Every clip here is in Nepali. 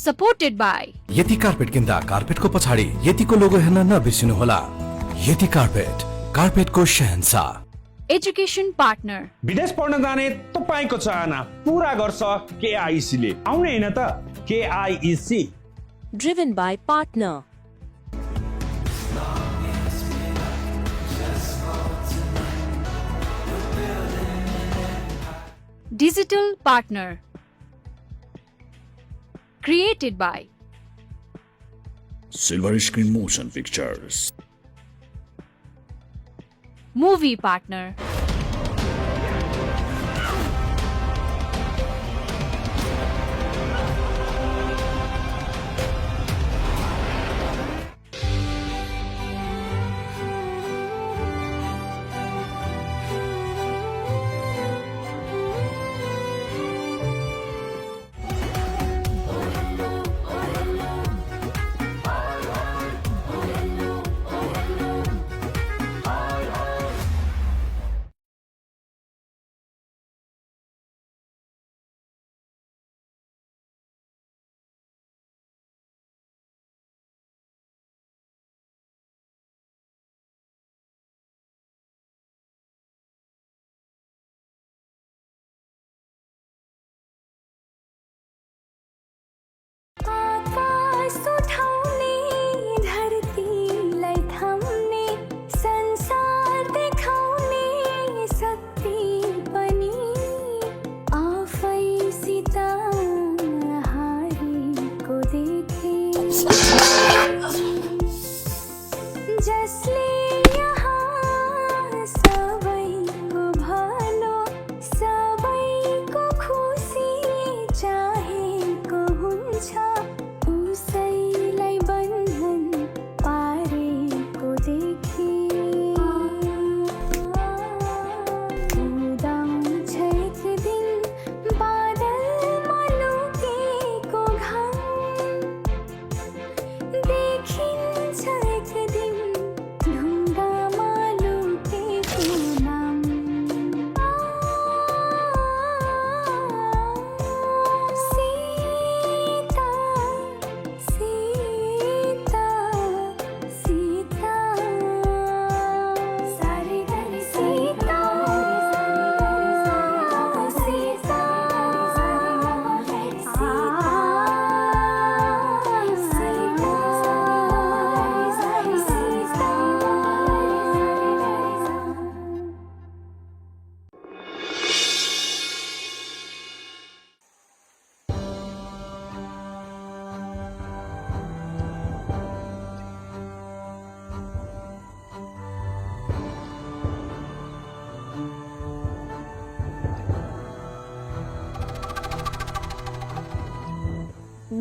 Supported by यति कार्पेट किन्दा कार्पेटको पछाडि यतिको लोगो हेर्न नबिर्सिनुहोला। यति कार्पेट, कार्पेटको शहंशाह। Education Partner विदेश पढ्न जाने तपाईको चाहना पूरा गर्छ KIC ले। आउने हैन त KIEC। Driven by Partner. Digital Partner Created by Silver Screen Motion Pictures. Movie Partner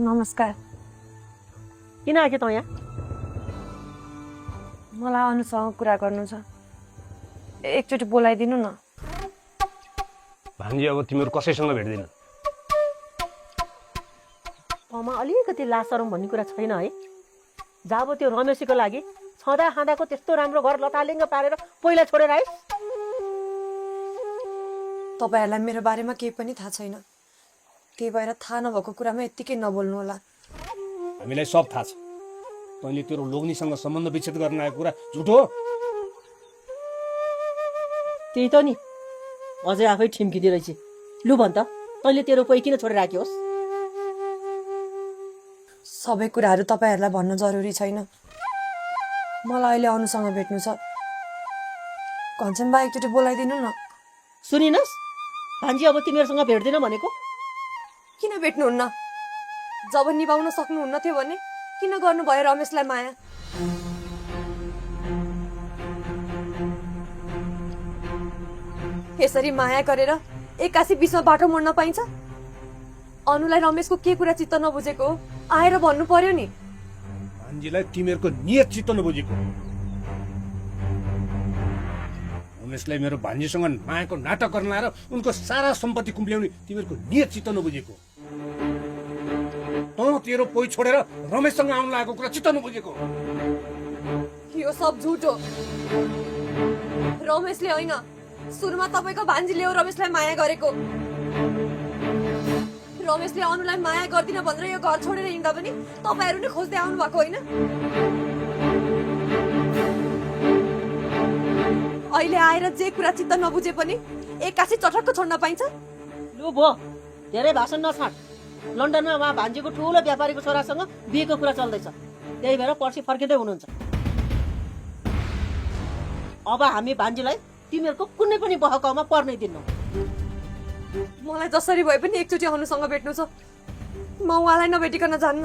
नमस्कार। किन आके त यहाँ? मलाई अनुसँग कुरा गर्नु छ, एकचोटि बोलाइदिनु न। भान्जी अब तिमीहरु कसैसँग भेट्दिन। तँमा अलिकति लासरम भन्ने कुरा छैन है? जब त्यो रमेशको लागि छँदा खाँदाको त्यस्तो राम्रो घर लतालिङ्ग पारेर पहिला छोडेर आइस। तपाईहरुलाई मेरो बारेमा केही पनि थाहा छैन, त्यही भएर थाहा नभएको कुरामा यत्तिकै नबोल्नु होला। हामीलाई सब थाहा छ। तैँले तेरो लोग्नीसँग सम्बन्ध विच्छेद गर्न आएको कुरा झुटो हो। त्यही त नि, अझै आफै ठिम्किँदै रहेछ। लु भन् त, तैँले तेरो कोही किन छोडेर राख्योस्? सबै कुराहरू तपाईहरुलाई भन्न जरुरी छैन। मलाई अहिले अनुसँग भेट्नु छ। घनश्याम बा एकचोटि बोलाइदिनु न। सुनिनस्, भान्जी अब तिमीहरूसँग भेट्दिन भनेको? किन भेट्नुहुन्न? जब निभाउन सक्नुहुन्न थियो भने किन गर्नुभयो रमेशलाई माया? यसरी माया गरेर एक्कासी बिचमा बाटो मोड्न पाइन्छ? अनुलाई रमेशको के कुरा चित्त नबुझेको हो? आएर भन्नु पर्यो नि। भान्जीलाई तिमीहरुको नियत चित्त नबुझेको। रमेशलाई मेरो भान्जीसँग मायाको नाटक गर्न आएर उनको सारा सम्पत्ति कुम्ल्याउने तिमीहरुको नियत चित्त नबुझेको। तेरो पोइ छोडेर रमेशसँग आउन लागेको कुरा चित्त नबुझेको। यो सब झुट हो। रमेशले होइन, सुरुमा तपाईको भान्जीले हो रमेशलाई माया गरेको। रमेशले अनुलाई माया गर्दिन भनेर यो घर छोडेर हिँड्दा पनि तपाईहरु नै खोज्दै आउनु भएको होइन? अहिले आएर जे कुरा चित्त नबुझे पनि एक्कासी चटक्क छोड्न पाइन्छ? लु भो धेरै भाषण नछाड। लन्डनमा उहाँ भान्जीको ठुलो व्यापारीको छोरासँग बिहेको कुरा चल्दैछ, त्यही भएर पर्सि फर्किँदै हुनुहुन्छ। अब हामी भान्जीलाई तिमीहरूको कुनै पनि बहकाउमा पर्नै दिन्नौ। मलाई जसरी भए पनि एकचोटि अनुसँग भेट्नु छ, म उहाँलाई नभेटिकन जान्न।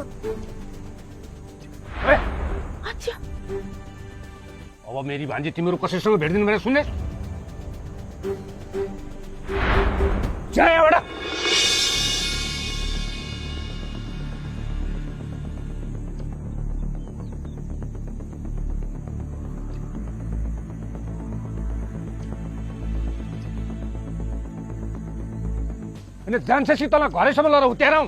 अच्छा अब मेरी भान्जी तिमीहरू कसैसँग भेट्दिनु भनेर सुन्ने जा यहाँबाट। अनि जान्छ शीतललाई घरैसम्म लर हुत्याएर आऊ।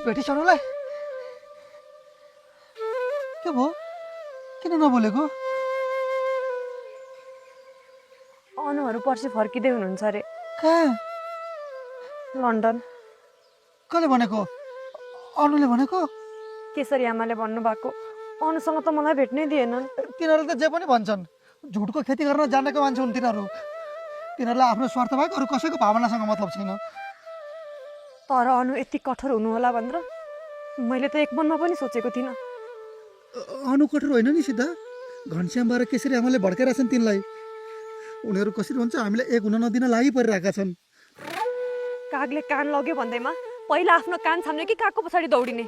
भेटिसनुलाई के भयो? किन नबोलेको? अनुहरू पर्सि फर्किँदै हुनुहुन्छ अरे। कहाँ? लन्डन। कसले भनेको? अनुले भनेको? केशरी आमाले भन्नुभएको। अनुसँग त मलाई भेट्नै दिएनन्। तिनीहरूले त जे पनि भन्छन्, झुटको खेती गर्न जानेको मान्छे हुन् तिनीहरू। तिनीहरूलाई आफ्नो स्वार्थ बाहेक अरू कसैको भावनासँग मतलब छैन। तर अनु यति कठोर हुनु होला भनेर मैले त एक मनमा पनि सोचेको थिइनँ। अनु कठोर होइन नि सिधा, घनश्याम र केशरी आमाले भड्काइरहेछन् तिनलाई। उनीहरू कसरी हुन्छ हामीलाई एक हुन नदिन लागि परिरहेका छन्। कागले कान लग्यो भन्दैमा पहिला आफ्नो कान छाम्ने कि कागको पछाडि दौडिने?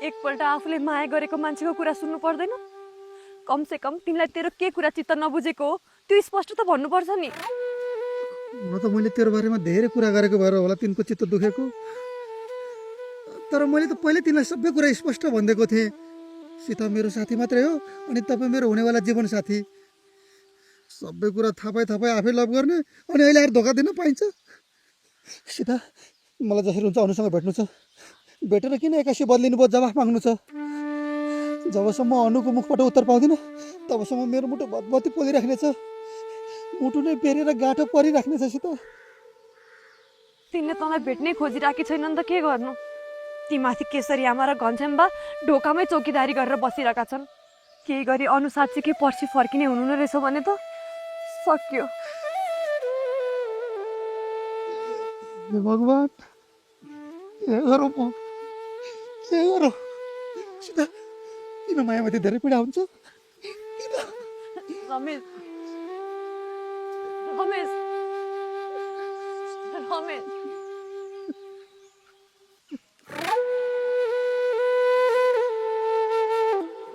एकपल्ट आफूले माया गरेको मान्छेको कुरा सुन्नु पर्दैन? कमसे कम तिमीलाई तेरो के कुरा चित्त नबुझेको हो त्यो स्पष्ट त भन्नुपर्छ नि। हुन त मैले तेरो बारेमा धेरै कुरा गरेको भएर होला तिनको चित्त दुखेको, तर मैले त पहिले तिमीलाई सबै कुरा स्पष्ट भनिदिएको थिएँ। सीता मेरो साथी मात्रै हो अनि तपाईँ मेरो हुनेवाला जीवन साथी। सबै कुरा थाहा पाए आफै लभ गर्ने अनि अहिले आएर धोका दिन पाइन्छ? सीता मलाई जसरी हुन्छ अनुसँग भेट्नु छ, भेटेर किन एक्कासी बदलिनु भयो, जवाफ माग्नु छ। जबसम्म अनुको मुखबाट उत्तर पाउँदिनँ तबसम्म मेरो मुटु भतभती पोलिराख्नेछ, मुटु नै पेरेर गाँठो परिराख्नेछ। सीता तिनले तँलाई भेट्नै खोजिराखेकी छैनन् त के गर्नु? ती माथि केशरी आमा र घनश्याम ढोकामै चौकीदारी गरेर बसिरहेका छन्। केही गरी अनु साँच्चीकै पर्सि फर्किने हुनु नै रहेछ भने त सक्यो। हे भगवान, के गरौँ म, के गरौँ? सीता किन मायामाथि धेरै पीडा हुन्छ? रमेश रमेश रमेश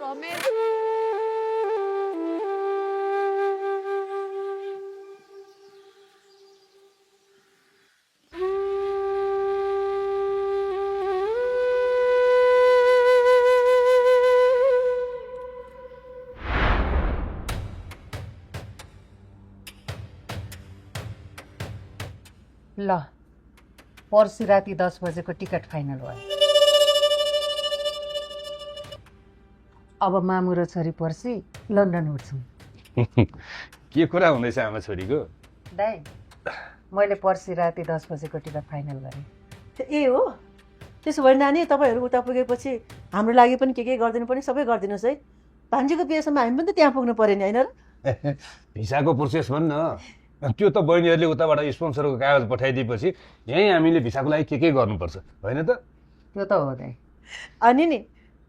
रमेश ल पर्सि राति 10 बजेको टिकट फाइनल भयो। अब मामु र छोरी पर्सि लन्डन उठ्छौँ। के कुरा हुँदैछ आमा छोरीको? दाइ मैले पर्सि राति 10 बजेको टिकट फाइनल गरेँ। ए हो, त्यसो भने नानी तपाईँहरू उता पुगेपछि हाम्रो लागि पनि के गरिदिनु पर्ने सबै गरिदिनुहोस् है। भान्जीको बिहेसम्म हामी पनि त त्यहाँ पुग्नु पऱ्यो नि, होइन र? भिसाको प्रोसेस भन् न, त्यो त बहिनीहरूले उताबाट स्पोन्सरको कागज पठाइदिएपछि यहीँ हामीले भिसाको लागि के गर्नुपर्छ, होइन त? त्यो त हो दाइ। अनि नि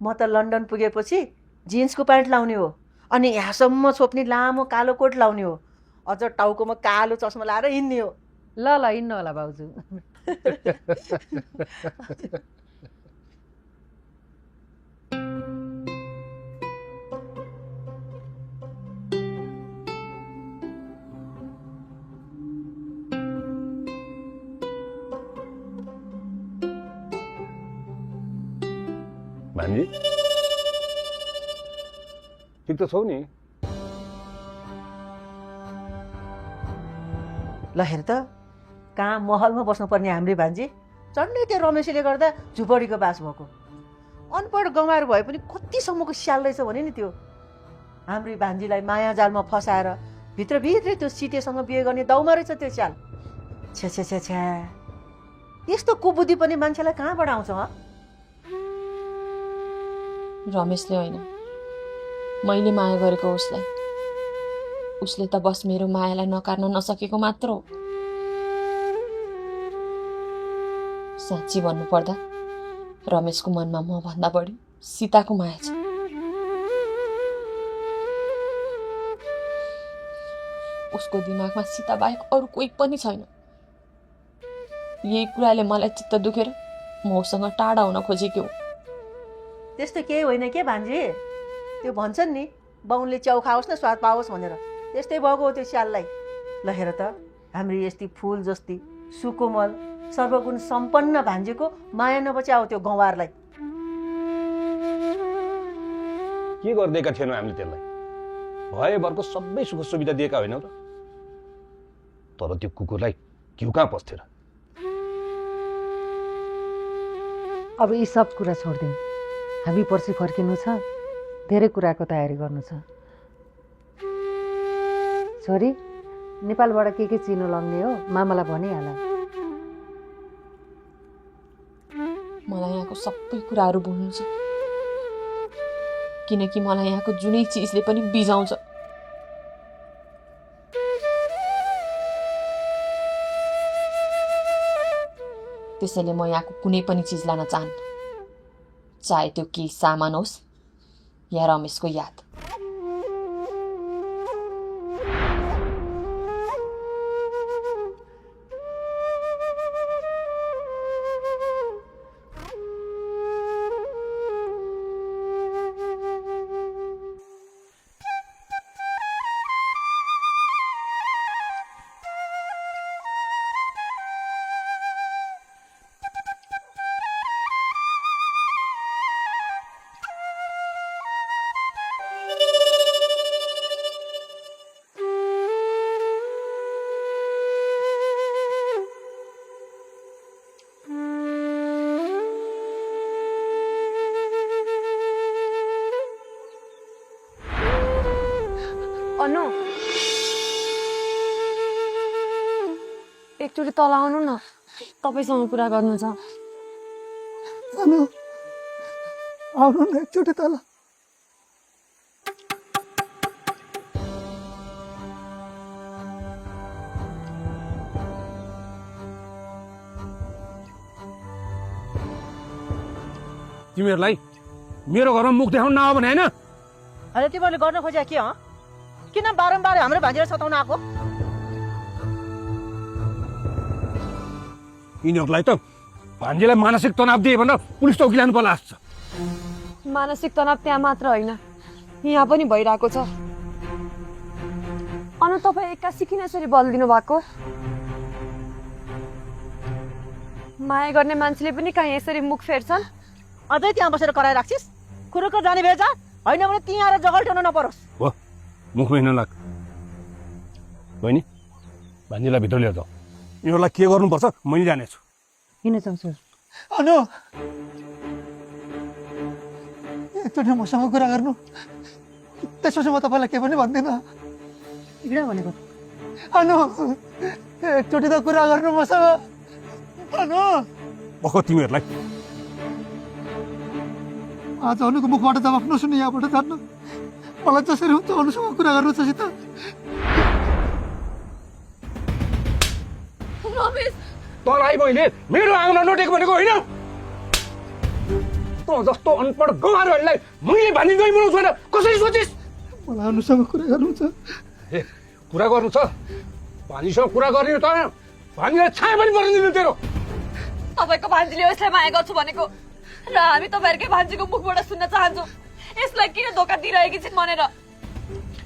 म त लन्डन पुगेपछि जिन्सको प्यान्ट लाउने हो, अनि यहाँसम्म छोप्ने लामो कालो कोट लाउने हो, अझ टाउकोमा कालो चस्मा लाएर हिँड्ने हो। ल ल हिँड्नु होला भाउजू। भान्जी ठिक त छौ नि? ल हेर त कहाँ महलमा बस्नुपर्ने हाम्री भान्जी झन्डै त्यो रमेशले गर्दा झुपडीको बास भएको। अनपढ गँवार भए पनि कतिसम्मको स्याल रहेछ भने नि त्यो। हाम्री भान्जीलाई माया जालमा फसाएर भित्रभित्रै त्यो सिटेसँग बिहे गर्ने दाउमा रहेछ त्यो स्याल। छ्या छ्या छ्या छ्या, यस्तो कुबुद्धि पनि मान्छेलाई कहाँबाट आउँछ? रमेशले होइन, मैले माया गरेको उसलाई। उसले त बस मेरो मायालाई नकार्न नसकेको मात्र हो। साँच्ची भन्नुपर्दा रमेशको मनमा म भन्दा बढी सीताको माया छ। उसको दिमागमा सीता बाहेक अरू कोही पनि छैन। यही कुराले मलाई चित्त दुखेर म उसँग टाढा हुन खोजेको हो। त्यस्तो केही होइन के भान्जी, त्यो भन्छन् नि बाउनले च्याउ खाओस् न स्वाद पाओस् भनेर, त्यस्तै भएको हो त्यो स्याललाई। ल हेर त हाम्री यस्ती फुल जस्ती सुकोमल सर्वगुण सम्पन्न भान्जीको माया नबच्याओ त्यो गौवारलाई। के गर्दैका थिएनौँ हामीले त्यसलाई? भएभरको सबै सुख सुविधा दिएका होइनौ र? तर त्यो कुकुरलाई घिउ कहाँ पस्थ्यो र? अब यी सब कुरा छोडिदिउँ। हामी पर्सि फर्किनु छ, धेरै कुराको तयारी गर्नु छ। छोरी, नेपालबाट के चिनो लग्ने हो मामालाई भनिहाल। मलाई यहाँको सबै कुराहरू बोल्नु छ, किनकि मलाई यहाँको जुनै चिजले पनि बिजाउँछ। त्यसैले म यहाँको कुनै पनि चिज लान चाहन्न, चाहे त्यो केही सामान होस् या रमेशको याद। अनु, एकचोटि तल आउनु न, तपाईँसँग कुरा गर्नु छ। अनु आउनु न एकचोटि तल। तिमीहरूलाई मेरो घरमा मुख देखाउनु नआयो भने होइन? अहिले तिमीहरूले गर्न खोजे के हो? किन बारम्बार हाम्रो भान्जीलाई सताउन आएको? यिनीहरूलाई त भान्जीलाई मानसिक तनाव दिए भनेर पुलिस चौकी लानु पर्ला जस्तो छ। मानसिक तनाव त्यहाँ मात्र होइन, यहाँ पनि भइरहेको छ। अनु, तपाईँ एक्कासी किन यसरी बल्दिनु भएको? माया गर्ने मान्छेले पनि कहीँ यसरी मुख फेर्छन्? अझै त्यहाँ बसेर कराइराख्छिस्? कुरोको जाने भेजा होइन भने त्यहाँ आएर जगल्ट्याउन नपरोस्। हो, मुखमै नलाग। बहिनी, भान्जीलाई भित्र लिएर जाऊ। यिनीहरूलाई के गर्नुपर्छ मैले जानेछु। किन चाहन्छु? अनु एकचोटि मसँग कुरा गर्नु, त्यसपछि म तपाईँलाई के पनि भन्दिनँ। किन भनेको? अनु एकचोटि त कुरा गर्नु मसँग। अनु भक्कु तिमीहरूलाई आज अनुको मुखबाट जवाफ नसुने यहाँबाट जान्न। मलाई जसरी हुन्छ अनुसँग कुरा गर्नु छ सीता। रमेश, तँलाई मैले मेरो आँगन नटेको भनेको होइन। तँ जस्तो अनपढ गवारहरूलाई मैले भान्जी गई बनाउँछु भनेर कसरी सोचिस्? मलाई अनुसँग कुरा गर्नु छ। ए, कुरा गर्नु छ? भान्जीसँग कुरा गर्ने त भान्जीलाई छाया पनि पर्नु दिनु तेरो। तपाईँको भान्जीले यसलाई माया गर्छु भनेको र हामी तपाईँहरूकै भान्जीको मुखबाट सुन्न चाहन्छौँ। यसलाई किन धोका दिइरहेकी छिन् भनेर।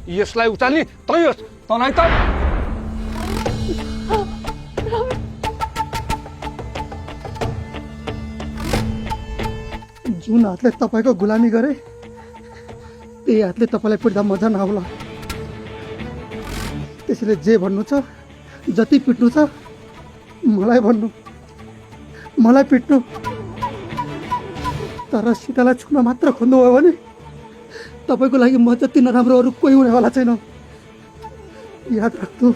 यसलाई उचाल्ने तै होस्। तँलाई त जुन हातले तपाईँको गुलामी गरे त्यही हातले तपाईँलाई पिट्दा मजा नआउला। त्यसैले जे भन्नु छ, जति पिट्नु छ मलाई भन्नु, मलाई पिट्नु। तर सीतालाई छुन मात्र खोज्नुभयो भने तपाईँको लागि म जति नराम्रो अरू कोही हुनेवाला छैन, याद राख्नु।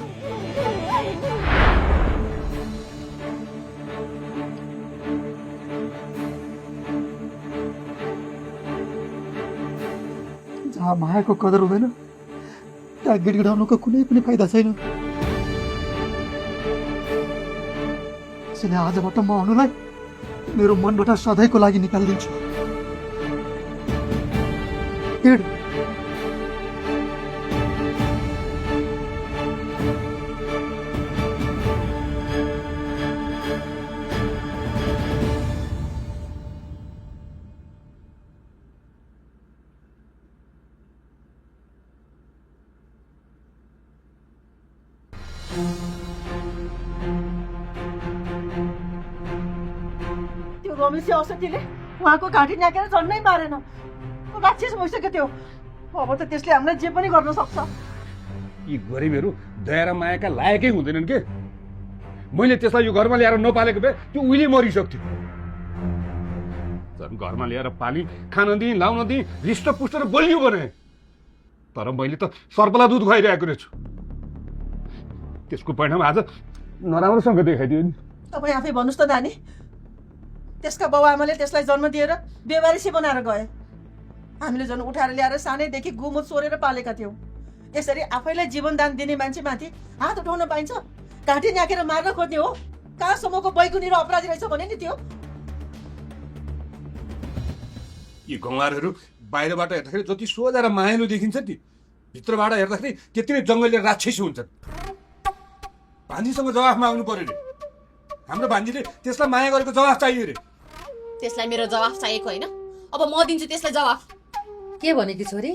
जहाँ मायाको कदर हुँदैन त्यहाँ गिडगिडाउनुको कुनै पनि फाइदा छैन। त्यसैले आजबाट म अनुलाई मेरो मनबाट सधैँको लागि निकालिदिन्छु। हिँड। त्यो रमेश औषधिले उहाँको घाँटी न्याकेर झन्नै मारेन, राक्षस भइसक्यो त्यो। अब त त्यसले हामीलाई जे पनि गर्न सक्छ। यी गरिबहरू दया र मायाका लायकै हुँदैनन् के? मैले त्यसलाई यो घरमा ल्याएर नपालेको भए त्यो उहिले मरिसक्थ्यो। झन् घरमा ल्याएर पानी खान दिएँ, लाउन दिएँ, हृष्टपुष्ट र बलियो बनाएँ। तर मैले त सर्पलाई दुध खुवाइरहेको रहेछु। त्यसको परिणाम आज नराम्रोसँग देखाइदियो नि। तपाईँ आफै भन्नुहोस् त नानी, त्यसका बाबुआमाले त्यसलाई जन्म दिएर बेवारिसी बनाएर गए। हामीले झन् उठाएर ल्याएर सानैदेखि गुमुत सोरेर पालेका थियौँ। यसरी आफैलाई जीवनदान दिने मान्छेमाथि हात उठाउन पाइन्छ? घाँटी न्याकेर मार्न खोज्ने हो? कहाँसम्मको बैगुनी र अपराधी रहेछ भने नि त्यो। यी गङ्गारहरू बाहिरबाट हेर्दाखेरि जति सोझा र मायालु देखिन्छ नि, भित्रबाट हेर्दाखेरि त्यति नै जङ्गली राक्षसी हुन्छन्। भान्जीसँग जवाफ माग्नु पर्यो रे। हाम्रो भान्जीले त्यसलाई माया गरेको जवाफ चाहियो रे। त्यसलाई मेरो जवाफ चाहिएको होइन, अब म दिन्छु त्यसलाई जवाफ। के भनेकी छोरी?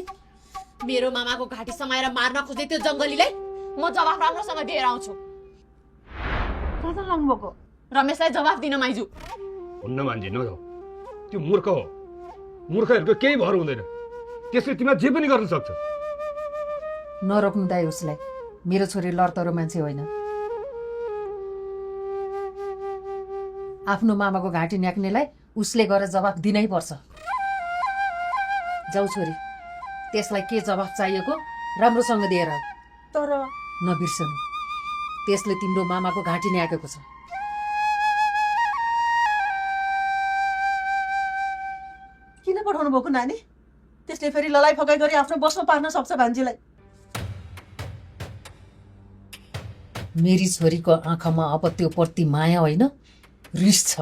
मेरो मामाको घाँटी समाएर मार्न खोज्दै त्यो जङ्गलीलाई म जवाफ राम्रोसँग दिएर आउँछु। कता लाग्नुभएको? रमेशलाई जवाफ दिन माइजू। हुन्न भान्जी, नजाऊ। त्यो मूर्ख हो। मूर्खहरूको केही भर हुँदैन। त्यसले तिमीलाई जे पनि गर्न सक्छ। नरोक्नु दाइ उसलाई। मेरो छोरी लडतरो मान्छे होइन। आफ्नो मामाको घाँटी न्याक्नेलाई उसले गएर जवाफ दिनै पर्छ। जाऊ छोरी, त्यसलाई के जवाफ चाहिएको राम्रोसँग दिएर आऊ। तर नबिर्सनु, त्यसले तिम्रो मामाको घाँटी न्याकेको छ। किन पठाउनु भएको नानी? त्यसले फेरि ललाइ फकाइ गरी आफ्नो बसमा पार्न सक्छ भान्जीलाई। मेरी छोरीको आँखामा अब त्यो प्रति माया होइन, रिस छ।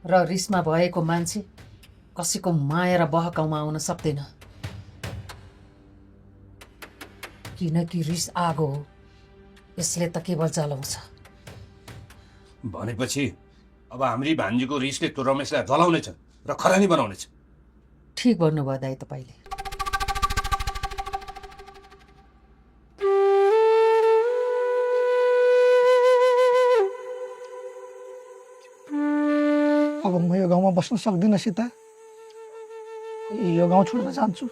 र रिसमा भएको मान्छे कसैको माया र बहकाउमा आउन सक्दैन, किनकि रिस आगो हो, यसले त केवल जलाउँछ। भनेपछि अब हाम्री भान्जीको रिसले त्यो रमेशलाई जलाउनेछ र खरानी बनाउनेछ। ठिक भन्नुभयो दाइ तपाईँले। अब म यो गाउँमा बस्न सक्दिनँ सीता, यो गाउँ छोडेर जान्छु।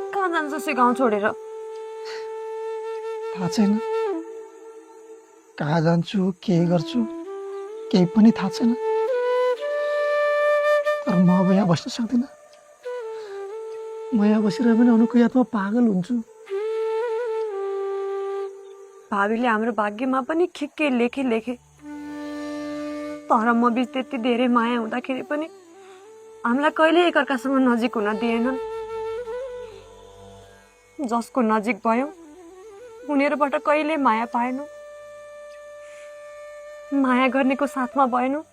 कहाँ जान्छ यो गाउँ छोडेर? थाहा छैन कहाँ जान्छु, के गर्छु, केही पनि थाहा छैन। तर म अब यहाँ बस्न सक्दिनँ। म यहाँ बसिरहे पनि अरूको यादमा पागल हुन्छु। भाबीले हाम्रो भाग्यमा पनि के लेखे। तर म बिच त्यति धेरै माया हुँदाखेरि पनि हामीलाई कहिले एकअर्कासँग नजिक हुन दिएनन्। जसको नजिक भयौँ उनीहरूबाट कहिले माया पाएनौँ। माया गर्नेको साथमा भएनौँ,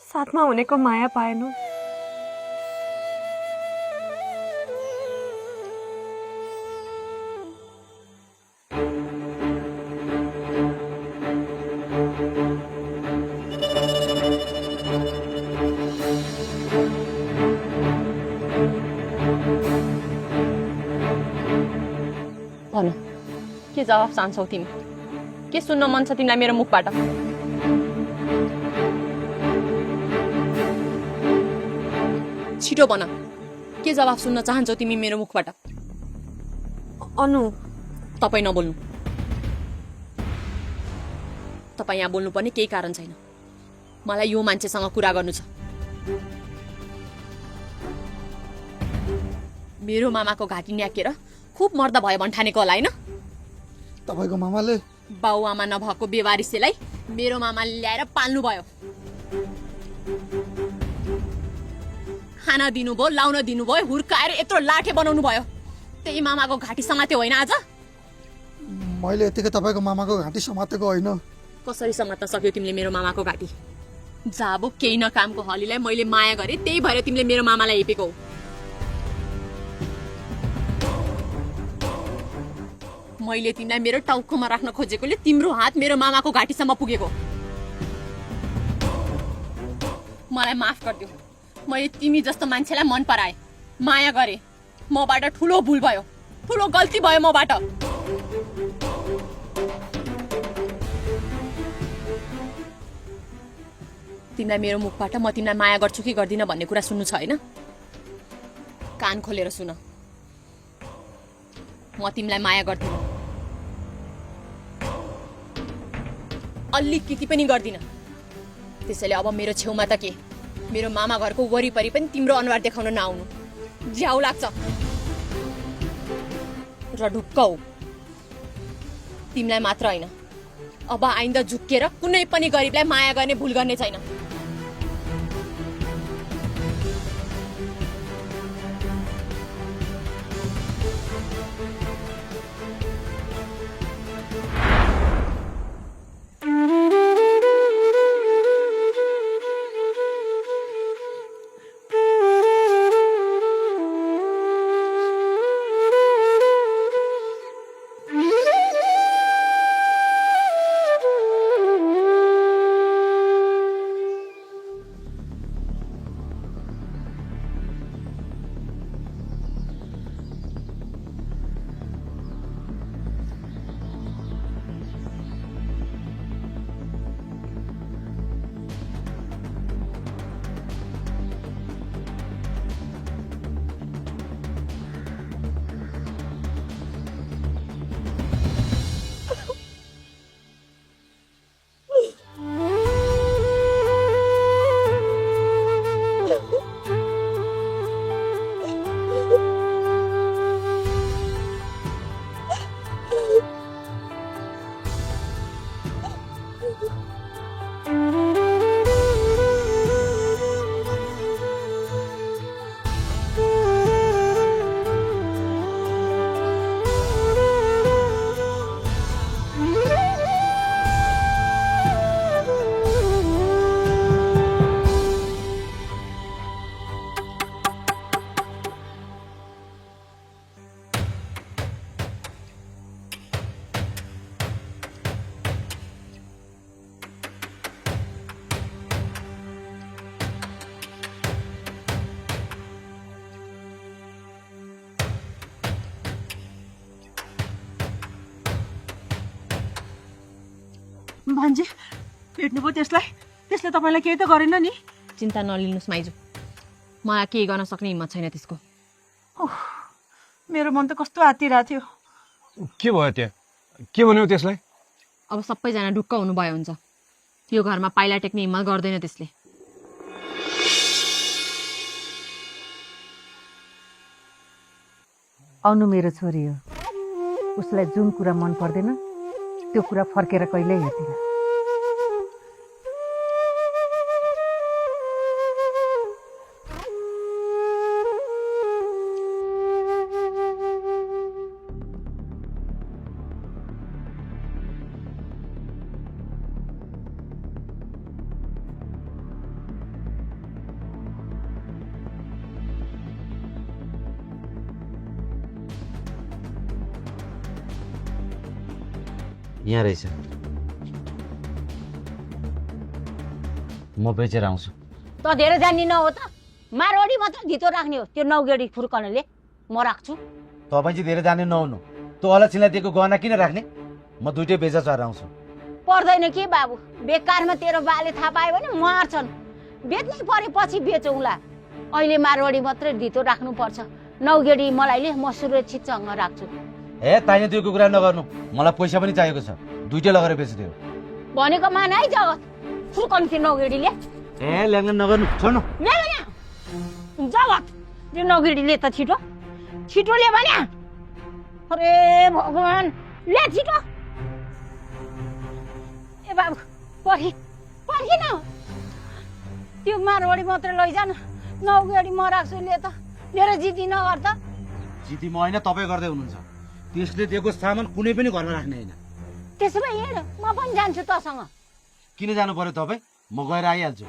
साथमा हुनेको माया पाएनौँ। भन, के जवाफ चाहन्छौ तिमी? के सुन्न मन छ तिमीलाई मेरो मुखबाट? छिटो भन, के जवाफ सुन्न चाहन्छौ तिमी मेरो मुखबाट? अनु, तपाईँ नबोल्नु। तपाईँ यहाँ बोल्नुपर्ने केही कारण छैन। मलाई यो मान्छेसँग कुरा गर्नु छ। मेरो मामाको घाँटी न्याकेर खुब मर्दा भयो भन्ठानेको होला हैन? तपाईँको मामाले बाउआमा नभएको बेवारिसेलाई मेरो मामाले ल्याएर पाल्नु भयो। खाना दिनुभयो, लाउन दिनुभयो, हुर्काएर यत्रो लाठे बनाउनु भयो। त्यही मामाको घाँटी समात्यो होइन आज? मैले यतिकै तपाईँको मामाको घाँटी समातेको होइन। कसरी समात्न सक्यो तिमीले मेरो मामाको घाँटी? जाबो केही नकामको हलीलाई मैले माया गरेँ, त्यही भएर तिमीले मेरो मामालाई हेपेको हो। मैले तिमीलाई मेरो टाउकोमा राख्न खोजेकोले तिम्रो हात मेरो मामाको घाँटीसम्म पुगेको। मलाई माफ गरिदियो। मैले तिमी जस्तो मान्छेलाई मन पराएँ, माया गरेँ। मबाट ठुलो भुल भयो, ठुलो गल्ती भयो मबाट। तिमीलाई मेरो मुखबाट म तिमीलाई माया गर्छु कि गर्दिनँ भन्ने कुरा सुन्नु छ होइन? कान खोलेर सुन। म तिमीलाई माया गर्दिनँ, अलिकति पनि गर्दिनँ। त्यसैले अब मेरो छेउमा त के, मेरो मामा घरको वरिपरि पनि तिम्रो अनुहार देखाउन नआउनु। झ्याउ लाग्छ र ढुक्क हो। तिमीलाई मात्र होइन, अब आइन्दा झुक्केर कुनै पनि गरिबलाई माया गर्ने भुल गर्ने छैन। भान्जी भेट्नुभयो त्यसलाई? त्यसले तपाईँलाई केही त गरेन नि? चिन्ता नलिनुहोस् माइजू, मलाई केही गर्न सक्ने हिम्मत छैन त्यसको। मेरो मन त कस्तो आत्तिरहेको थियो। के भयो त्यहाँ? के भन्यो त्यसलाई? अब सबैजना ढुक्क हुनुभयो हुन्छ। यो घरमा पाइला टेक्ने हिम्मत गर्दैन त्यसले। आउनु मेरो छोरी हो, उसलाई जुन कुरा मन पर्दैन त्यो कुरा फर्केर कहिल्यै हेर्दिन। यहाँ रहेछ, म बेचेर आउँछु। त धेरै जान्दिन हो त? मारवाडी मात्र धितो राख्ने हो त्यो नौगेडी फुर्कनले। म राख्छु। तपाईँ चाहिँ धेरै जाने नहुनु। तँ अलक्षीलाई दिएको गहना किन राख्ने? म दुइटै बेचा चढाएर आउँछु। पर्दैन के बाबु, बेकारमा तेरो बाले थाहा पायो भने मर्छन्। बेच्नै परेपछि बेचौँला, अहिले मारवाडी मात्रै धितो राख्नुपर्छ। नौगेडी मलाई ले, म सुरक्षितसँग राख्छु। ए ताइने त्यो कुरा नगर्नु, मलाई पैसा पनि चाहिएको छ, दुईटै लगेर बेचिदियो। भनेको मान है जगत, फुर्कन त्यो नौगेडीले। ए ल्याङ्ल्याङ नगर्नु, छोड्नु। जगत त्यो नौगेडीले त छिटो छिटो ले भने। अरे भगवान, ले छिटो। ए बाबु पर्खिन, त्यो मारवाडी मात्रै लैजान, नौगेडी म राख्छु। ले त मेरो जिद्दी नगर त। जिद्दी म होइन, तपाईँ गर्दै हुनुहुन्छ। त्यसले दिएको सामान कुनै पनि घरमा राख्ने होइन। त्यसो भए हिँड, म पनि जान्छु तसँग। किन जानु पर्यो तपाईँ? म गएर आइहाल्छु।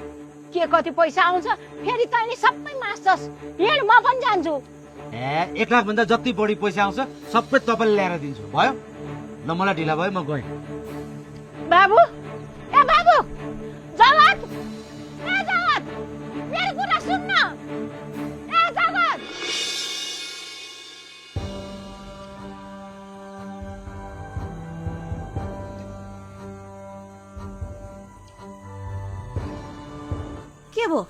के कति पैसा आउँछ फेरि तैँले सबै मास्छस्। हिँड, म पनि जान्छु। ए 1 लाख भन्दा जति बढी पैसा आउँछ सबै तपाईँले ल्याएर दिन्छु, भयो? ल मलाई ढिला भयो, म गएँ। बाबु, ए बाबु, जगत, ए जगत, मेरो कुरा सुन्न। ए जगत, के भयो?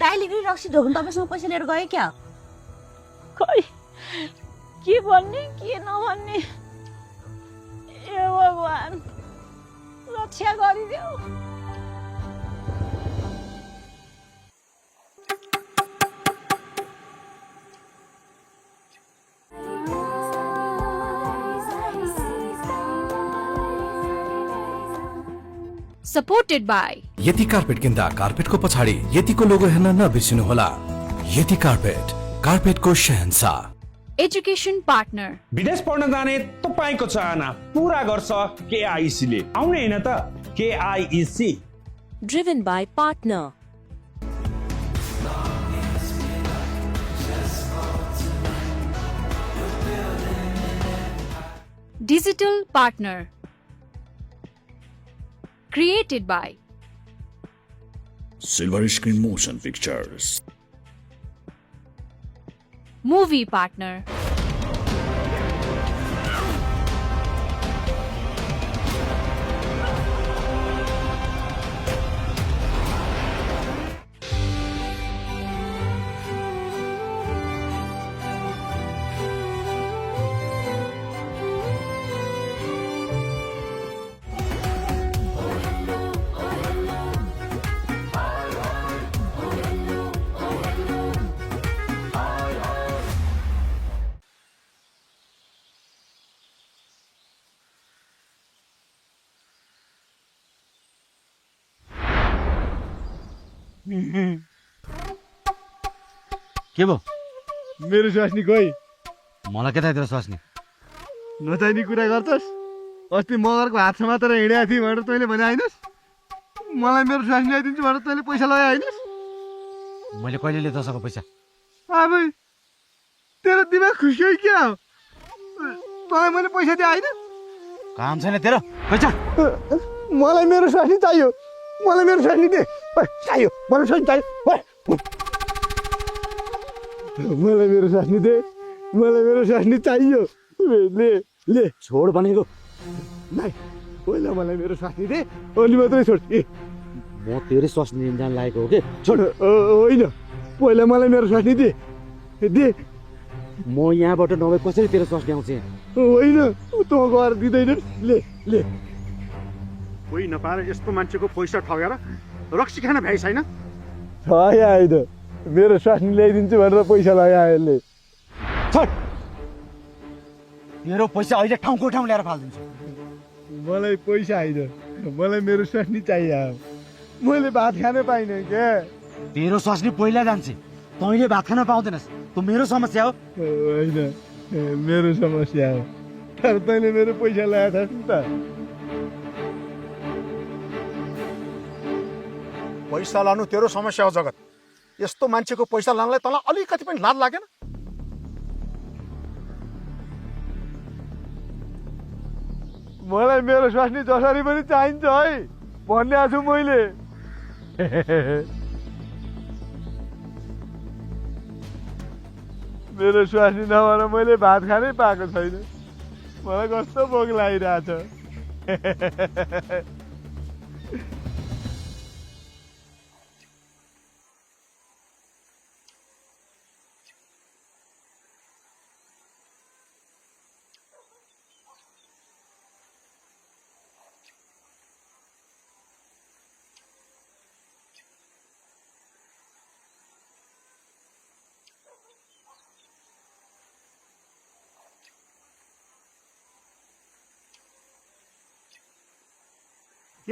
दाइले पनि रक्सी ढोक्नु तपाईँसँग पैसा लिएर गयो क्या? खै के भन्ने के नभन्ने। ए भगवान, रक्षा गरिदेऊ। Supported by यति कार्पेट किन्दा कार्पेटको पछाडि यतिको लोगो हेर्न नबिर्सिनुहोला। यति कार्पेट, कार्पेटको शहंशाह। Education Partner. विदेश पढ्न जाने तपाईको चाहना पूरा गर्छ KIEC ले। आउने हैन त KIEC। Driven by Partner. Digital Partner. Created by Silver Screen Motion Pictures. Movie Partner. के भयो? मेरो स्वास्नी गई। मलाई के थाहा तेरो स्वास्नी? नचाहिने कुरा गर्छस्। अस्ति मगरको हातमा मात्र हिँडेको थिएँ भनेर तैँले भने हैनस्? मलाई मेरो स्वास्नी ल्याइदिन्छु भनेर तैँले पैसा लगाए हैनस्? मैले कहिले लिएँ तँसँग पैसा? आबै तेरो दिमाग खुसी हो क्या? तँलाई मैले पैसा दिए हैन? काम छैन तेरो? पैसा मलाई मेरो स्वास्नी चाहियो। मलाई मेरो स्वास्नी दे। चाहियो, मलाई स्वास्नी चाहियो। मलाई मेरो स्वास्नी दे। मलाई मेरो स्वास्नी चाहियो। ले ले छोड भनेको। नाइ, पहिला मलाई मेरो स्वास्नी दे, अनि मात्रै छोड। ए म तेरै स्वास्नी लिन जान लागेको हो के? छोड। होइन, पहिला मलाई मेरो स्वास्नी दे। दे। म यहाँबाट नभए कसरी तेरो स्वास्नी आउँछ यहाँ? होइन, तँ गएर दिँदैन। ले ले। कोही नपाएर यस्तो मान्छेको पैसा ठगेर रक्सी खान भ्याइ छैन। होइन, मेरो स्वास्नी ल्याइदिन्छु भनेर पैसा लगायो यसले। छोड। तेरो पैसा अहिले ठाउँको ठाउँ ल्याएर फालिदिन्छु। मलाई पैसा होइन, मलाई मेरो स्वास्नी चाहियो। मैले भात खान पाइनँ क्या। तेरो स्वास्नी पहिला जान्छ, तैँले भात खान पाउँदैनस्। त्यो मेरो समस्या हो। होइन, मेरो समस्या हो। तर तैँले मेरो पैसा लगाएको थिएस नि त। पैसा लानु तेरो समस्या हो जगत। यस्तो मान्छेको पैसा लानलाई तँलाई अलिकति पनि लाज लागेन? मलाई मेरो स्वास्नी जसरी पनि चाहिन्छ है भन्ने छु मैले। मेरो स्वास्नी नभएर मैले भात खानै पाएको छैन। मलाई कस्तो भोक लागिरहेछ। के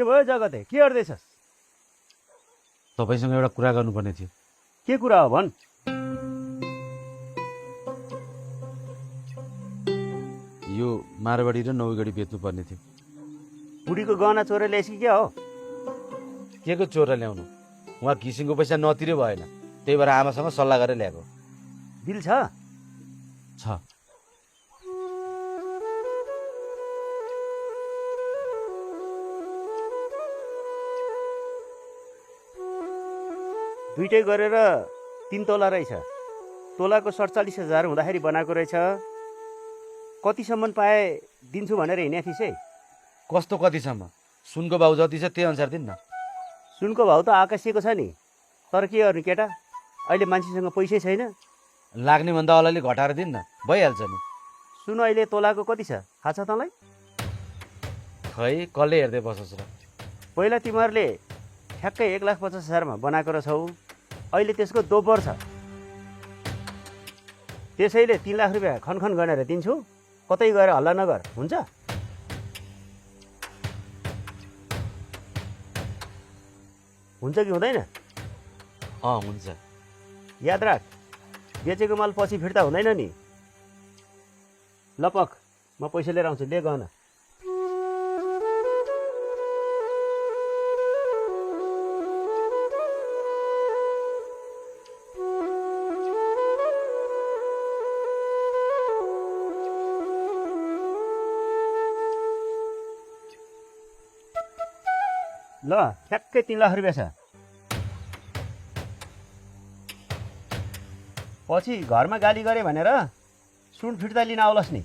भयो जगते के गर्दैछस् तपाईँसँग एउटा कुरा गर्नुपर्ने थियो के कुरा हो भन् यो मारवाडी र नौगढी बेच्नु पर्ने थियो बुढीको गहना चोरेर ल्याइस् कि क्या हो के को चोरेर ल्याउनु उहाँ किसिमको पैसा नतिरै भएन त्यही भएर आमासँग सल्लाह गरेर ल्याएको बिल छ दुइटै गरेर 3 तोला रहेछ तोलाको 47,000 हुँदाखेरि बनाएको रहेछ कतिसम्म पाए दिन्छु भनेर हिँड्या थिइस् है कस्तो कतिसम्म सुनको भाउ जति छ त्यही अनुसार दिन न सुनको भाउ त आकाशिएको छ नि तर के गर्नु केटा अहिले मान्छेसँग पैसै छैन लाग्ने भन्दा अलिअलि घटाएर दिन न भइहाल्छ नि सुन अहिले तोलाको कति छ थाहा छ तँलाई खै कसले हेर्दै बसोस् र पहिला तिमीहरूले ठ्याक्कै 1,50,000 बनाएको रहेछौ अहिले त्यसको दोब्बर छ त्यसैले 3 लाख रुपियाँ खनखन गरेर दिन्छु कतै गएर हल्ला नगर हुन्छ हुन्छ कि हुँदैन हुन्छ याद राख बेचेको माल पछि फिर्ता हुँदैन नि लपक म पैसा लिएर आउँछु ले गहना ल ठ्याक्कै 3 लाख रुपियाँ छ पछि घरमा गाली गरे भनेर सुन फिर्ता लिन आउलस् नि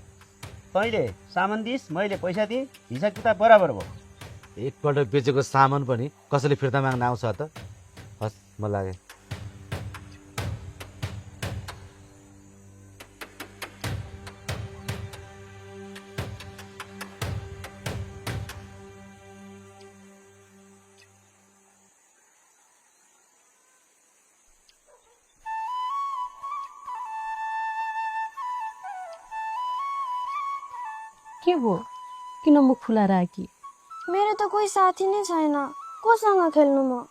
तैँले सामान दिइस् मैले पैसा दिएँ हिसाब किताब बराबर भयो एकपल्ट बेचेको सामान पनि कसैले फिर्ता माग्न आउँछ त हस् म लागे के भयो किन मुख फुलाएर आएकी मेरो त कोही साथी नै छैन कोसँग खेल्नु म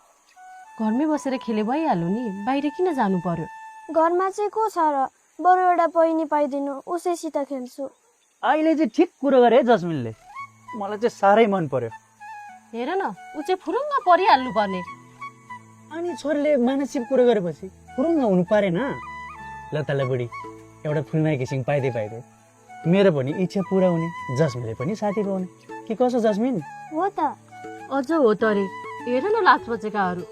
घरमै बसेर खेले भइहाल्यो नि बाहिर किन जानु पर्यो घरमा चाहिँ को छ र बरु एउटा बहिनी पाइदिनु उसैसित खेल्छु अहिले चाहिँ ठिक कुरो गरे जस्मिनले मलाई चाहिँ साह्रै मन पर्यो हेर न ऊ चाहिँ फुरुङ्ग परिहाल्नु पर्ने अनि छोरीले मानसिक कुरो गरेपछि फुरुङ्ग हुनु पारेन ल तल बुढी एउटा फुलमाया किसिम पाइदिए मेरो पनि इच्छा पुरा हुने जस्मिनले पनि साथी पाउने के कसो जस्मिन हो त अझ हो त रे हेर न लाज बचेकाहरू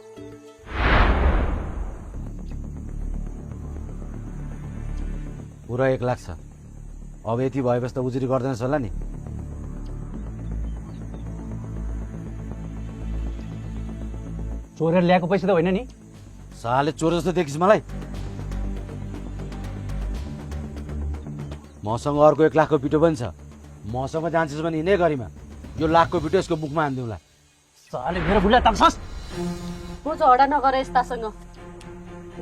पुरा 1 लाख छ अब यति भएपछि त उजुरी गर्दैनस् होला नि चोरेर ल्याएको पैसा त होइन नि साले चोर जस्तो देखिस् मलाई मसँग अर्को 1 लाखको बिटो पनि छ मसँग जान्छस् भने हिँडे गरिमा यो लाखको बिटो यसको मुखमा हान्दिउँला साले मेरो बुढा तम्सस् म झगडा नगर यस्तासँग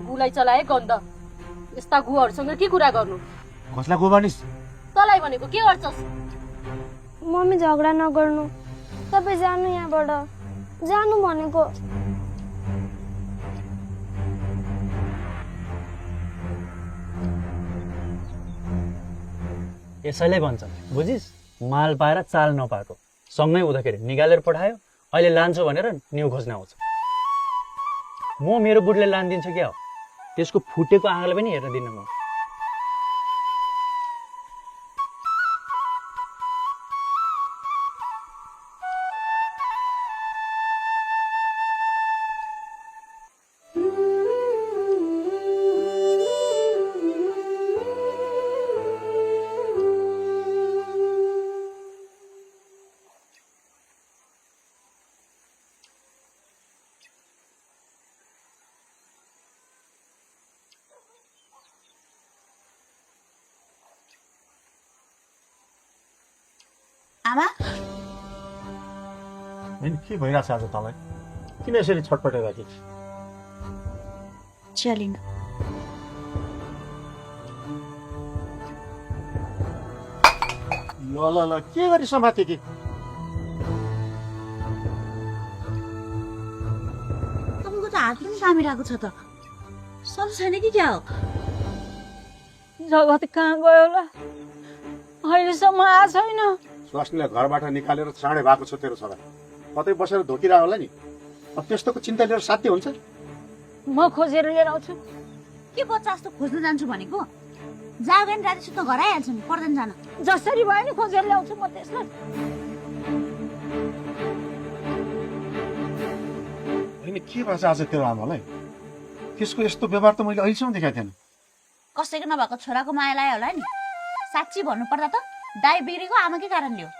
गुलाई चलाए गन्ध यस्ता गुहरूसँग के कुरा गर्नु कसलाई गो भनिस् तलाई भनेको के गर्छस् मम्मी झगडा नगर्नु तपाईँ जानु यहाँबाट जानु भनेको यसैलाई भन्छन् बुझिस् माल पाएर चाल नपाएको सँगै हुँदाखेरि निकालेर पठायो अहिले लान्छु भनेर न्यु खोज्न आउँछ म मेरो बुढीले लान दिन्छु क्या हो त्यसको फुटेको आँगले पनि हेर्न दिन्न म आमा होइन के भइरहेछ आज तँलाई किन यसरी छटपटेका थिए चियालिन ल ल ल के गरी समाते कि तपाईँको त हात पनि कामिरहेको छ त सबै छैन कि क्या हो जगत कहाँ गयो होला अहिलेसम्म आएको छैन स्वास्नीलाई घरबाट निकालेर चाँडै भएको छ तेरो छोरा कतै बसेर धोकिरहेको होला नि अब त्यस्तोको चिन्ता लिएर साध्य हुन्छ म खोजेर लिएर आउँछु के बच्चा जस्तो खोज्न जान्छु भनेको जागेन राति सुत्न घर आइहाल्छु नि पर्दैन जान जसरी भयो नि खोजेर ल्याउँछु म त्यसलाई होइन के भएछ आज तेरो आमालाई त्यसको यस्तो व्यवहार त मैले अहिलेसम्म देखाएको थिएन कसैको नभएको छोराको माया लाग्यो होला नि साँच्ची भन्नुपर्दा त दाइ बिग्रेको आमाकै कारणले हो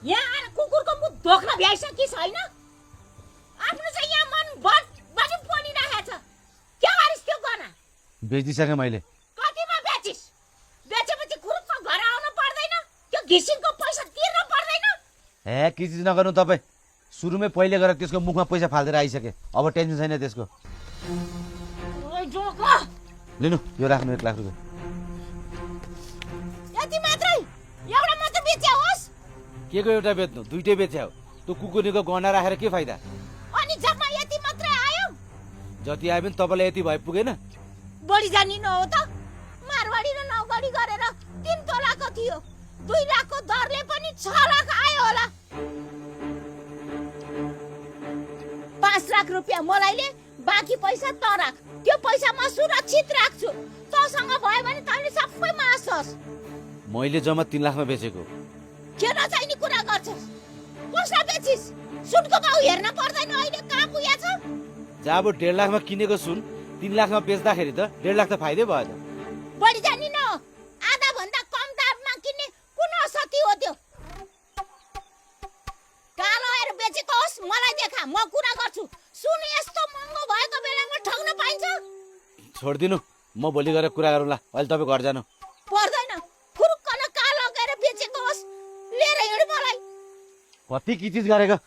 यहाँ आएर कुकुरको मुख धोक्न भ्याइसक्यो छैन आफ्नो चाहिँ यहाँ मन बढी परिरहेको छ के गरिस् त्यो गना बेचिसकेँ मैले कतिमा बेचिस् बेचेपछि खुरुक्क घर आउनु पर्दैन त्यो घिसिङको पैसा तिर्नु पर्दैन हे के चिज नगर्नु तपाईँ सुरुमै पहिले गएर त्यसको मुखमा पैसा फाल्दै आइसके अब टेन्सन छैन त्यसको लिनु यो राख्नु 1 लाख रुपियाँ यति मात्रै एउटा मात्र बेच्या होस् के को एउटा बेच्नु दुईटै बेच्याउ त्यो कुकुरनीको गहना राखेर के फाइदा अनि जम्मा यति मात्रै आयो जति आए पनि तपाईँलाई यति भइ पुगेन बढी जानी न हो त मारवाडी र नौगडी गरेर 3 तोलाको थियो 2 लाखको दरले पनि 6 लाख आयो होला 5 लाख रुपैयाँ मलाइले बाँकी पैसा त राख त्यो पैसा म सुरक्षित राख्छु तँसँग भयो भने तैँले सबै मासस् मैले जम्मा 3 लाखमा बेचेको के नचाहिने कुरा गर्छस् कसलाई बेचिस् सुनको भाउ हेर्न पर्दैन अहिले कहाँ पुगेछ जब 1.5 लाखमा किनेको सुन 3 लाखमा बेच्दाखेरि त 1.5 लाख त फाइदै भयो त बढी जानी न आधा भन्दा कम दाममा किन्ने कुन सती हो त्यो कालो आएर बेचेको होस् मलाई देखा म कुरा गर्छु सुन यस्तो महँगो भएको बेलामा ठग्न पाइन्छ छोड्दिनु म भोलि गएर कुरा गरौँला अहिले तपाईँ घर जानु पर्दैन फुरुक्क न कालो गएर बेचेको होस् लिएर हिँड मलाई कति की चिज गरेको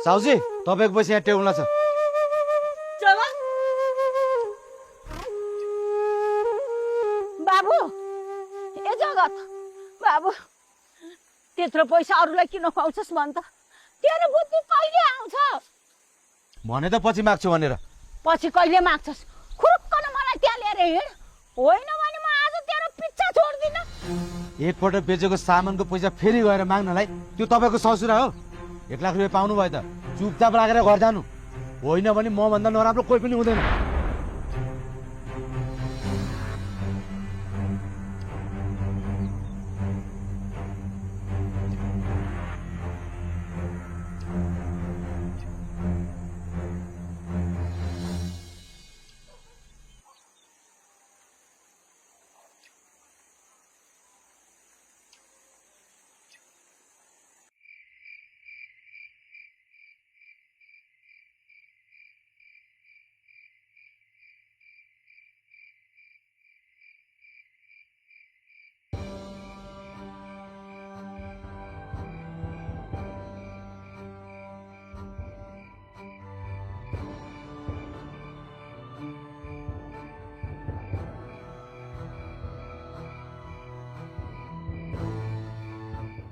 साउजी तपाईँको पैसा यहाँ टेबलमा छ चल बाबु ए जगत बाबु त्यत्रो पैसा अरूलाई किन खुवाउँछस् भन् त तेरो बुद्धि कहिले आउँछ भने त पछि माग्छु भनेर पछि कहिले माग्छस् खुरुक्क न मलाई त्यहाँ लिएर हिँड होइन भने म आज तेरो पिच्छा छोड्दिन एकपल्ट बेचेको सामानको पैसा फेरि गएर माग्नलाई त्यो तपाईँको ससुरा हो 1 लाख रुपियाँ पाउनु भयो त चुपचाप राखेर घर जानु होइन भने म भन्दा नराम्रो कोही पनि हुँदैन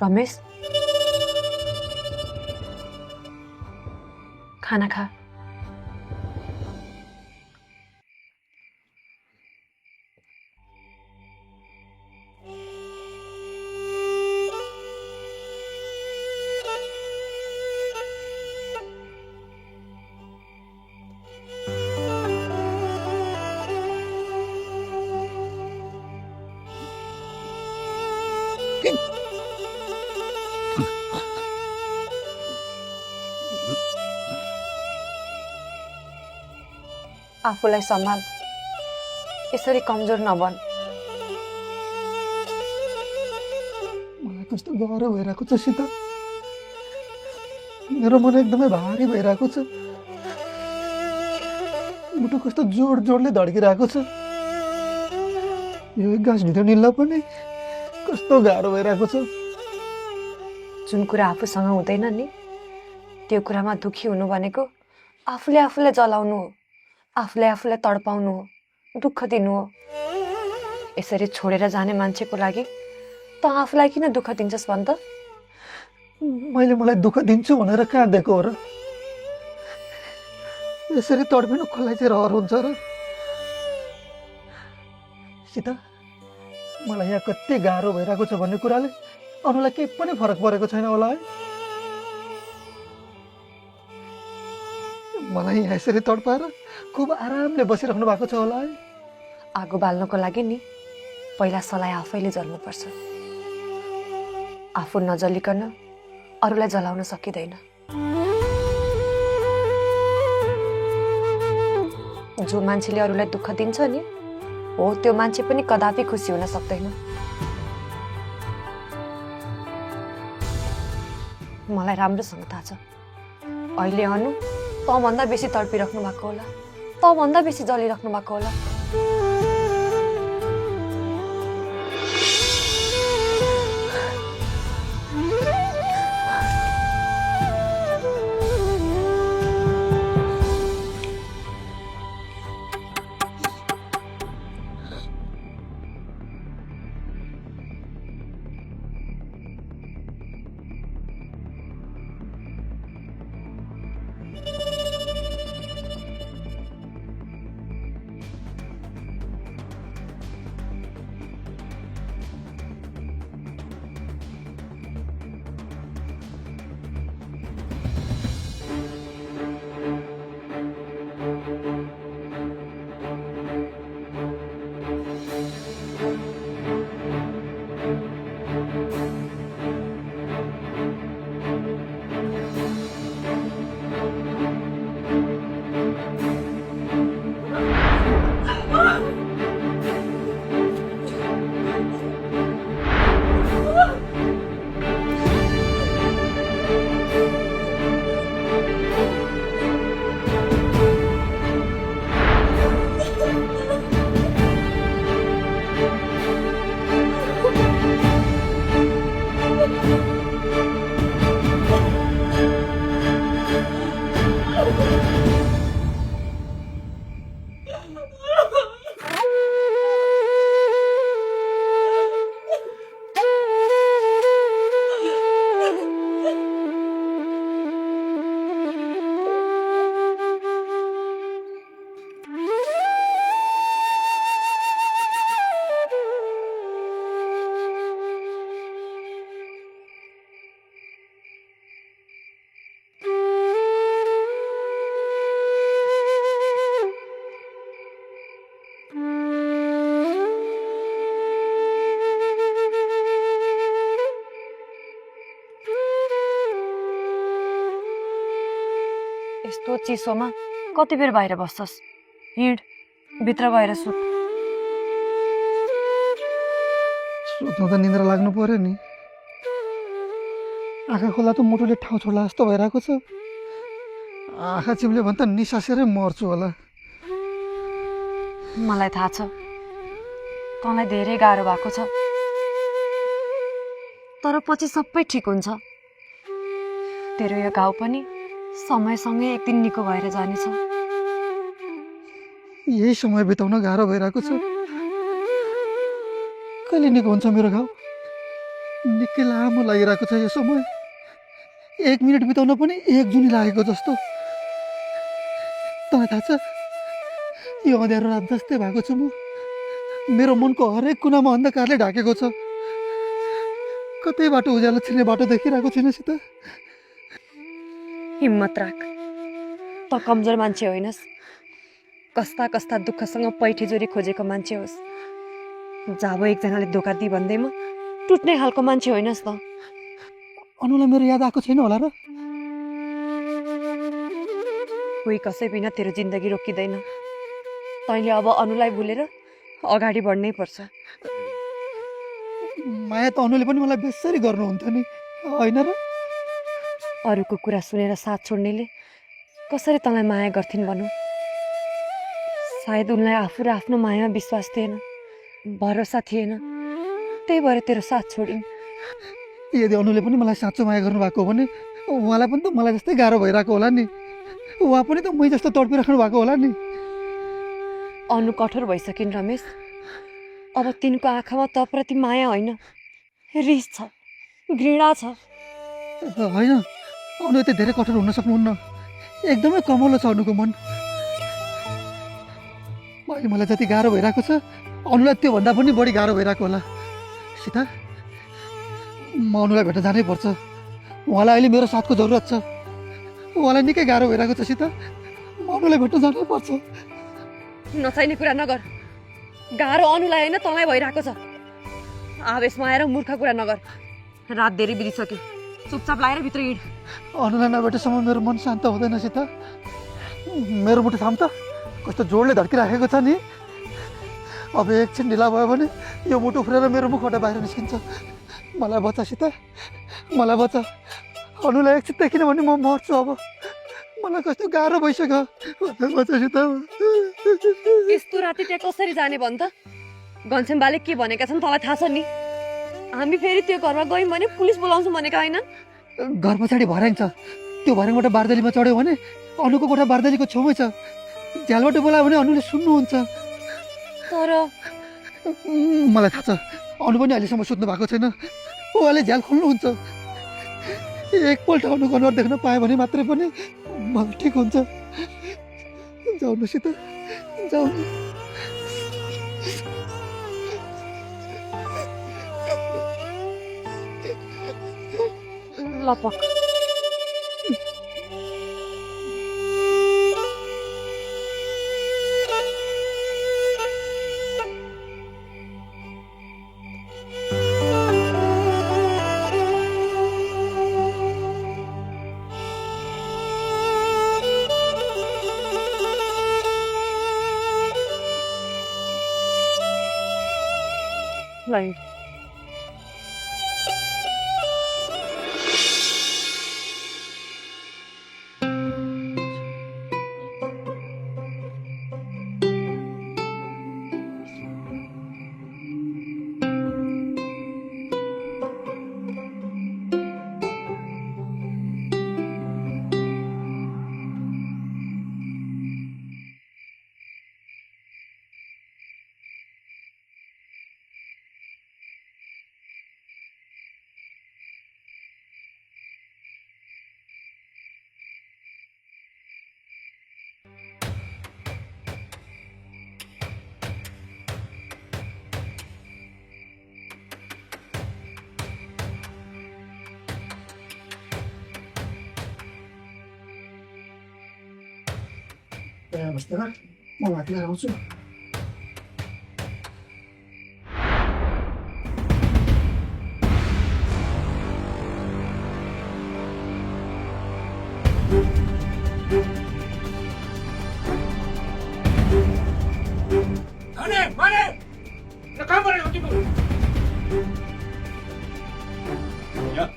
रमेश खाना खा आफूलाई सम्हाल, यसरी कमजोर नबन। मलाई कस्तो गाह्रो भइरहेको छ सीता। मेरो मन एकदमै भारी भइरहेको छ। मुटु कस्तो जोडले धड्किरहेको छ। यो एक गाँस भित्र निल्न पनि कस्तो गाह्रो भइरहेको छ। जुन कुरा आफूसँग हुँदैन नि, त्यो कुरामा दुखी हुनु भनेको आफूले आफूलाई जलाउनु हो, आफूले आफूलाई तडपाउनु हो, दुःख दिनु हो। यसरी छोडेर जाने मान्छेको लागि त आफूलाई किन दुःख दिन्छस् भन् त? मैले मलाई दुःख दिन्छु भनेर कहाँ दिएको हो र? यसरी तडपिनु कसलाई चाहिँ रहर हुन्छ र? सीता, मलाई यहाँ कति गाह्रो भइरहेको छ भन्ने कुराले अरूलाई केही पनि फरक परेको छैन होला है? मलाई यहाँ यसरी तडपाएर खुब आरामले बसिराख्नु भएको छ होला है? आगो बाल्नको लागि नि पहिला सलाई आफैले जल्नुपर्छ। आफू नजलिकन अरूलाई जलाउन सकिँदैन। जो मान्छेले अरूलाई दुःख दिन्छ नि, हो त्यो मान्छे पनि कदापि खुसी हुन सक्दैन। मलाई राम्रोसँग थाहा छ, अहिले अनु तँभन्दा बेसी तडपिराख्नु भएको होला, तँभन्दा बेसी जलिराख्नु भएको होला। यस्तो चिसोमा कति बेर बाहिर बस्छस्? हिँड, भित्र गएर सुत। सुत्नु त निन्द्रा लाग्नु पर्यो नि। आँखा खोला त मुटुले ठाउँ छोड्ला जस्तो भइरहेको छ। आँखा चिम्ल्यो भने त निसासेरै मर्छु होला। मलाई थाहा छ तँलाई धेरै गाह्रो भएको छ, तर पछि सबै ठिक हुन्छ। तेरो यो घाउ पनि समयसँगै एक दिन निको भएर जानेछ। यही समय बिताउन गाह्रो भइरहेको छ। कहिले निको हुन्छ मेरो घाउ? निकै लामो लागिरहेको छ यो समय। 1 मिनट बिताउन पनि 1 जुनी लागेको जस्तो। तँलाई थाहा छ, यो अँध्यारो रात जस्तै भएको छु म। मेरो मनको हरेक कुनामा अन्धकारले ढाकेको छ। कतै बाटो उज्यालो छिर्ने बाटो देखिरहेको छैन सीता। हिम्मत राख, त कमजोर मान्छे होइनस्। कस्ता कस्ता दुःखसँग पैठे जोरी खोजेको मान्छे होस्। जब एकजनाले धोका दिई भन्दैमा टुट्ने खालको मान्छे होइनस् त। अनुलाई मेरो याद आएको छैन होला र? कोही कसै बिना तेरो जिन्दगी रोकिँदैन। तैँले अब अनुलाई भुलेर अगाडि बढ्नै पर्छ। माया त अनुले पनि मलाई बेसरी गर्नुहुन्थ्यो नि, होइन र? अरूको कुरा सुनेर साथ छोड्नेले कसरी तँलाई माया गर्थिन् भनौँ? सायद उनलाई आफू र आफ्नो मायामा विश्वास थिएन, भरोसा थिएन, त्यही भएर तेरो साथ छोडिन्। यदि अनुले पनि मलाई साँचो माया गर्नुभएको हो भने उहाँलाई पनि त मलाई जस्तै गाह्रो भइरहेको होला नि। उहाँ पनि त मै जस्तो तडपिराख्नु भएको होला नि। अनु कठोर भइसकिन् रमेश। अब तिनको आँखामा तप्रति माया होइन, रिस छ, घृणा छ। होइन, अनु यति धेरै कठोर हुन सक्नुहुन्न। एकदमै कमलो छ अनुको मन। अहिले मलाई जति गाह्रो भइरहेको छ अनुलाई त्योभन्दा पनि बढी गाह्रो भइरहेको होला। सीता, म अनुलाई भेट्न जानै पर्छ। उहाँलाई अहिले मेरो साथको जरुरत छ। उहाँलाई निकै गाह्रो भइरहेको छ सीता, म अनुलाई भेट्न जानै पर्छ। नचाहिने कुरा नगर। गाह्रो अनुलाई होइन तँलाई भइरहेको छ। आवेशमा आएर मूर्ख कुरा नगर। रात धेरै बितिसक्यो, चुपचाप लाएर भित्र हिँड। अनुलाई नभेटेसम्म मेरो मन शान्त हुँदैन सीता। मेरो मुटु थाम त, कस्तो जोडले धड्किराखेको छ नि। अब एकछिन ढिला भयो भने यो मुटु उफ्रेर मेरो मुखबाट बाहिर निस्किन्छ। मलाई बचा सीता, मलाई बचा। अनुलाई एकछिन देखिन भने म मर्छु। अब मलाई कस्तो गाह्रो भइसक्यो। बचा सीता। यस्तो राति त्यहाँ कसरी जाने भन् त? घनश्यामबाले के भनेका छन् तँलाई थाहा छ नि। हामी फेरि त्यो घरमा गयौँ भने पुलिस बोलाउँछौँ भनेका होइनन्? घर पछाडि भर्याङ छ, त्यो भर्याङबाट बारदलीमा चढ्यो भने अनुको कोठा बारदलीको छेउमै छ। झ्यालबाट बोलायो भने अनुले सुन्नुहुन्छ। तर मलाई थाहा छ अनु पनि अहिलेसम्म सुत्नु भएको छैन। उहाँले झ्याल खोल्नुहुन्छ। एकपल्ट अनुको अनुहार देख्न पायो भने मात्रै पनि मलाई ठिक हुन्छ। जाउँ न सीता, जाउँ। लपक। लाइन बस्दैन, म माथि आउँछु।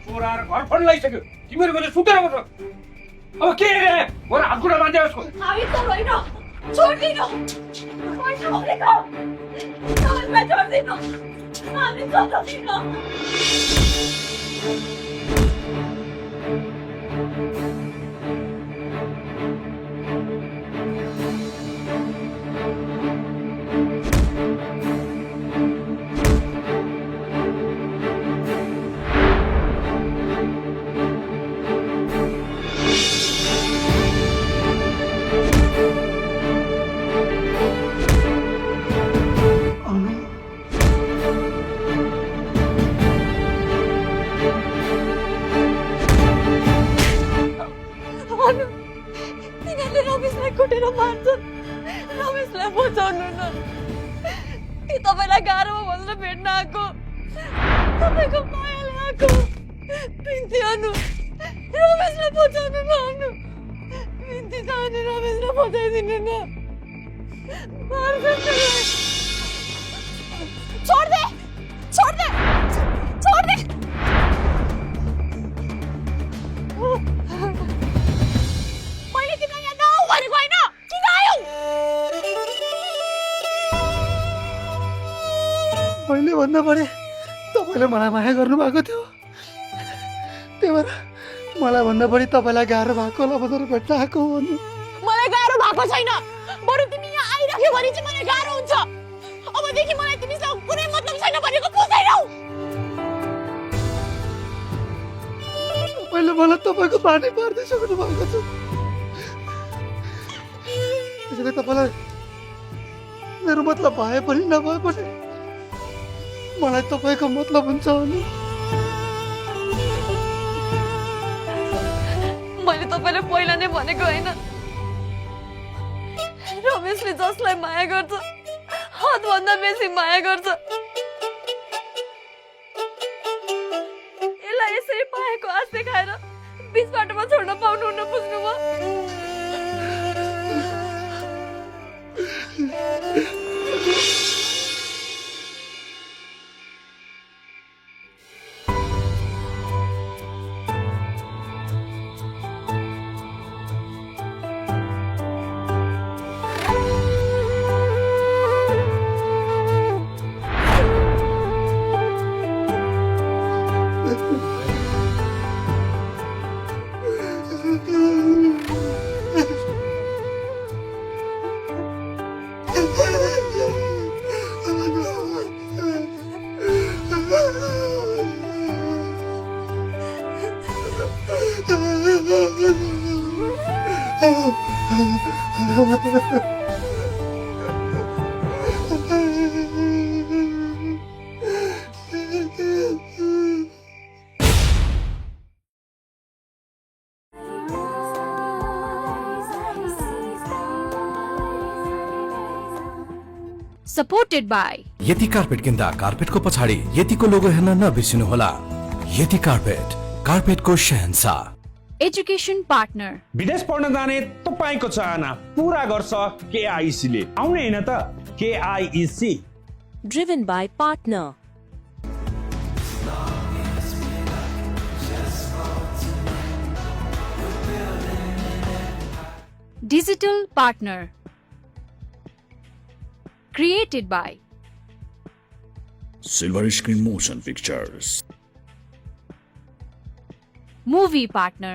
चोर आएर घर फर्न लागिसक्यो। तिमीहरू मैले सुतेर बस्छ। अब के मेरो हात खुट्टा बाँध्यो उसको। हामी त होइन, छोड्दिनु। होइन भनेको। तपाईँ छोड्दिनु। हामी छोड्दिनु। तिनीहरूले रमेशलाई कुटेर मार्छन्। रमेशलाई बचाउनु न। ती तपाईँलाई गाह्रोमा भनेर भेट्न आएको। तपाईँको मायाले आएको बिन्ती अनु रमेशलाई बचाउनु न अनु बिन्ती छ अनि रमेशलाई बचाइदिनु न छोड दे छोड दे छोड दे मैले तिमीलाई यहाँ नआऊ भनेको होइन किन आयौ मैले भन्दा बढी तपाईँले मलाई माया गर्नुभएको थियो त्यही भएर मलाई भन्दा बढी तपाईँलाई गाह्रो भएको होला भनेर भेट्न आएको हो भन्नु मलाई गाह्रो भएको छैन बरु तिमी यहाँ आइराख्यो भने चाहिँ मलाई गाह्रो हुन्छ अबदेखि मलाई तिमीसँग कुनै मतलब छैन भनेको बुझाइरहौ तपाईँले मलाई तपाईँको पानी पारिदिइसक्नु भएको छ त्यसैले तपाईँलाई मेरो मतलब भए पनि नभए पनि मलाई तपाईँको मतलब हुन्छ भने मैले तपाईँलाई पहिला नै भनेको होइन रमेशले जसलाई माया गर्छ हदभन्दा बेसी माया गर्छ यसलाई यसरी पाएको आश देखाएर बिच बाटोमा छोड्न पाउनुहुन्न बुझ्नुभयो Supported by यति कार्पेट किन्दा कार्पेटको पछाडि यतिको लोगो हेर्न नबिर्सिनुहोला। यति कार्पेट, कार्पेटको शहंशाह। Education Partner विदेश पढ्न जाने तपाईको चाहना पूरा गर्छ KIC ले। आउने हैन त KIEC। Driven by Partner. Digital Partner Created by Silver Screen Motion Pictures. Movie Partner